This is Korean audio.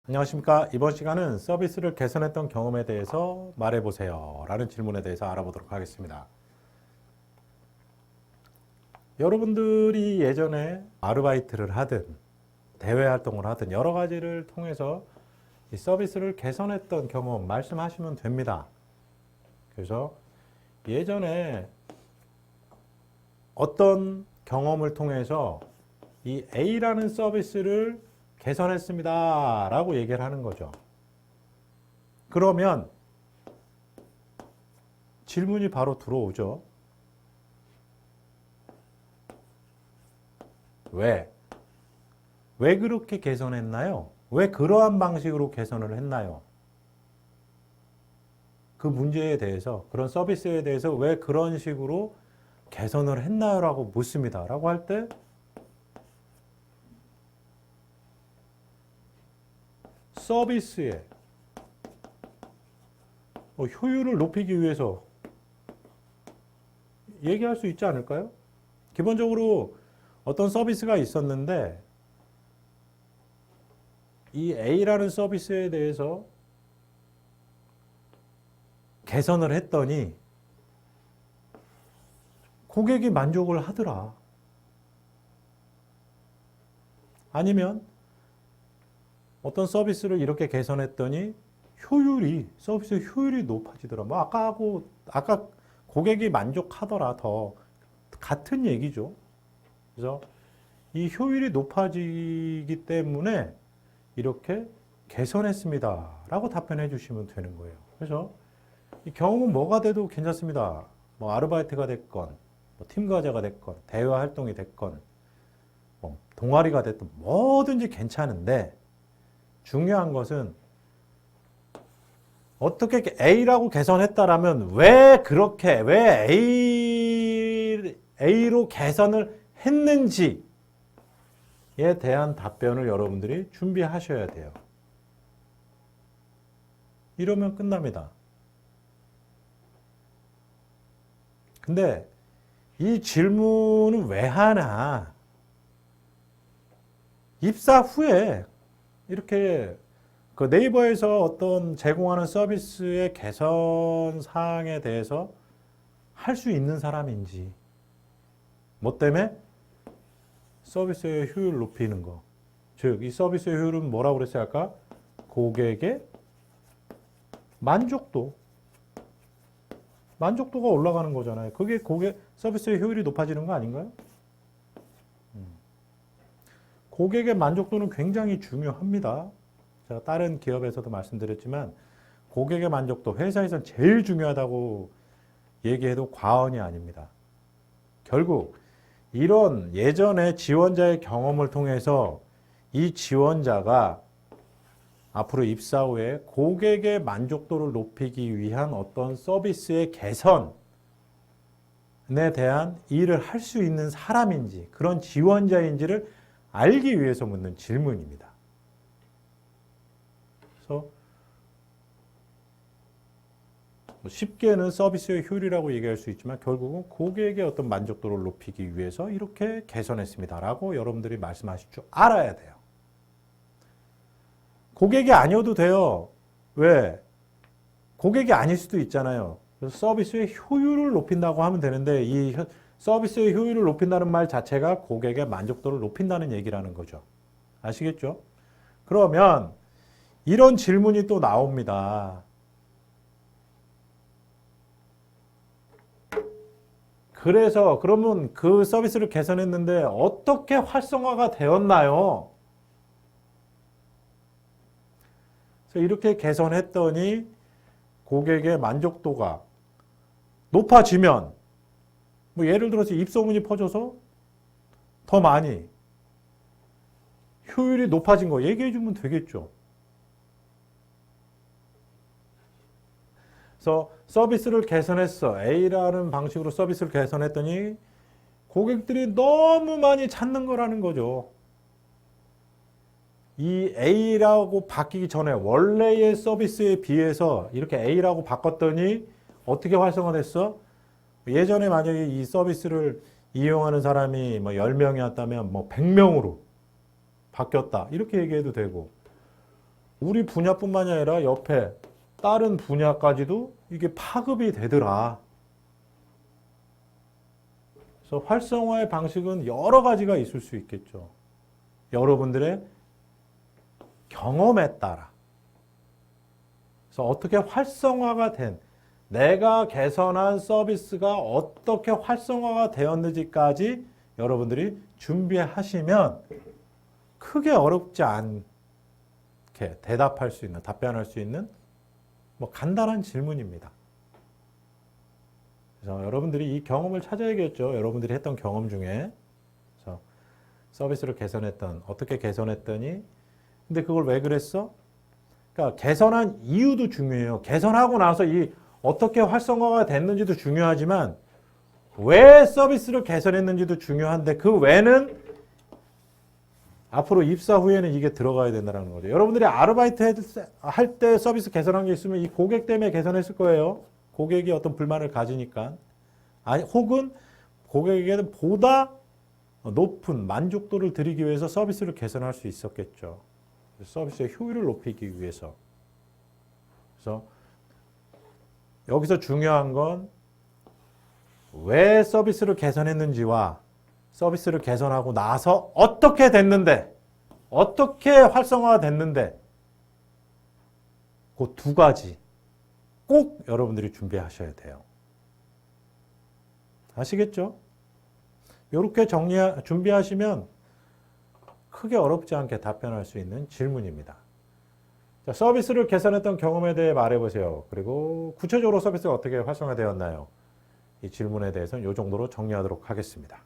안녕하십니까. 이번 시간은 서비스를 개선했던 경험에 대해서 말해보세요 라는 질문에 대해서 알아보도록 하겠습니다. 여러분들이 예전에 아르바이트를 하든 대외 활동을 하든 여러 가지를 통해서 이 서비스를 개선했던 경험 말씀하시면 됩니다. 그래서 예전에 어떤 경험을 통해서 이 A라는 서비스를 개선했습니다 라고 얘기를 하는 거죠. 그러면 질문이 바로 들어오죠. 왜? 왜 그렇게 개선했나요? 왜 그러한 방식으로 개선을 했나요? 그 문제에 대해서, 그런 서비스에 대해서 왜 그런 식으로 개선을 했나요? 라고 묻습니다. 라고 할 때 서비스의 효율을 높이기 위해서 얘기할 수 있지 않을까요? 기본적으로 어떤 서비스가 있었는데 이 A라는 서비스에 대해서 개선을 했더니 고객이 만족을 하더라. 아니면 어떤 서비스를 이렇게 개선했더니 서비스 효율이 높아지더라. 뭐 아까 고객이 만족하더라. 더 같은 얘기죠. 그래서 이 효율이 높아지기 때문에 이렇게 개선했습니다. 라고 답변해 주시면 되는 거예요. 그래서 이 경험은 뭐가 돼도 괜찮습니다. 뭐 아르바이트가 됐건, 뭐 팀과제가 됐건, 대외 활동이 됐건, 뭐 동아리가 됐든 뭐든지 괜찮은데 중요한 것은 어떻게 A라고 개선했다라면 왜 A로 개선을 했는지에 대한 답변을 여러분들이 준비하셔야 돼요. 이러면 끝납니다. 근데 이 질문은 왜 하나? 입사 후에 이렇게 그 네이버에서 어떤 제공하는 서비스의 개선 사항에 대해서 할 수 있는 사람인지, 뭐 때문에 서비스의 효율을 높이는 거. 즉, 이 서비스의 효율은 뭐라고 그랬어요? 아까 고객의 만족도가 올라가는 거잖아요. 그게 서비스의 효율이 높아지는 거 아닌가요? 고객의 만족도는 굉장히 중요합니다. 제가 다른 기업에서도 말씀드렸지만 고객의 만족도 회사에선 제일 중요하다고 얘기해도 과언이 아닙니다. 결국 이런 예전의 지원자의 경험을 통해서 이 지원자가 앞으로 입사 후에 고객의 만족도를 높이기 위한 어떤 서비스의 개선에 대한 일을 할 수 있는 사람인지 그런 지원자인지를 알기 위해서 묻는 질문입니다. 그래서 쉽게는 서비스의 효율이라고 얘기할 수 있지만 결국은 고객의 어떤 만족도를 높이기 위해서 이렇게 개선했습니다라고 여러분들이 말씀하실 줄 알아야 돼요. 고객이 아니어도 돼요. 왜? 고객이 아닐 수도 있잖아요. 그래서 서비스의 효율을 높인다고 하면 되는데 이 서비스의 효율을 높인다는 말 자체가 고객의 만족도를 높인다는 얘기라는 거죠. 아시겠죠? 그러면 이런 질문이 또 나옵니다. 그러면 그 서비스를 개선했는데 어떻게 활성화가 되었나요? 그래서 이렇게 개선했더니 고객의 만족도가 높아지면 뭐 예를 들어서 입소문이 퍼져서 더 많이 효율이 높아진 거 얘기해 주면 되겠죠. 그래서 서비스를 개선했어. A라는 방식으로 서비스를 개선했더니 고객들이 너무 많이 찾는 거라는 거죠. 이 A라고 바뀌기 전에 원래의 서비스에 비해서 이렇게 A라고 바꿨더니 어떻게 활성화됐어? 예전에 만약에 이 서비스를 이용하는 사람이 뭐 10명이었다면 뭐 100명으로 바뀌었다. 이렇게 얘기해도 되고 우리 분야뿐만이 아니라 옆에 다른 분야까지도 이게 파급이 되더라. 그래서 활성화의 방식은 여러 가지가 있을 수 있겠죠. 여러분들의 경험에 따라. 그래서 어떻게 활성화가 된, 내가 개선한 서비스가 어떻게 활성화가 되었는지까지 여러분들이 준비하시면 크게 어렵지 않게 대답할 수 있는, 답변할 수 있는 뭐 간단한 질문입니다. 그래서 여러분들이 이 경험을 찾아야겠죠. 여러분들이 했던 경험 중에. 그래서 서비스를 개선했던, 어떻게 개선했더니, 근데 그걸 왜 그랬어? 그러니까 개선한 이유도 중요해요. 개선하고 나서 이 어떻게 활성화가 됐는지도 중요하지만 왜 서비스를 개선했는지도 중요한데 그 왜는 앞으로 입사 후에는 이게 들어가야 된다는 거죠. 여러분들이 아르바이트 할 때 서비스 개선한 게 있으면 이 고객 때문에 개선했을 거예요. 고객이 어떤 불만을 가지니까. 아니, 혹은 고객에게는 보다 높은 만족도를 드리기 위해서 서비스를 개선할 수 있었겠죠. 서비스의 효율을 높이기 위해서. 그래서 여기서 중요한 건 왜 서비스를 개선했는지와 서비스를 개선하고 나서 어떻게 됐는데, 어떻게 활성화가 됐는데, 그 두 가지 꼭 여러분들이 준비하셔야 돼요. 아시겠죠? 이렇게 준비하시면 크게 어렵지 않게 답변할 수 있는 질문입니다. 자, 서비스를 개선했던 경험에 대해 말해보세요. 그리고 구체적으로 서비스가 어떻게 활성화되었나요? 이 질문에 대해서는 이 정도로 정리하도록 하겠습니다.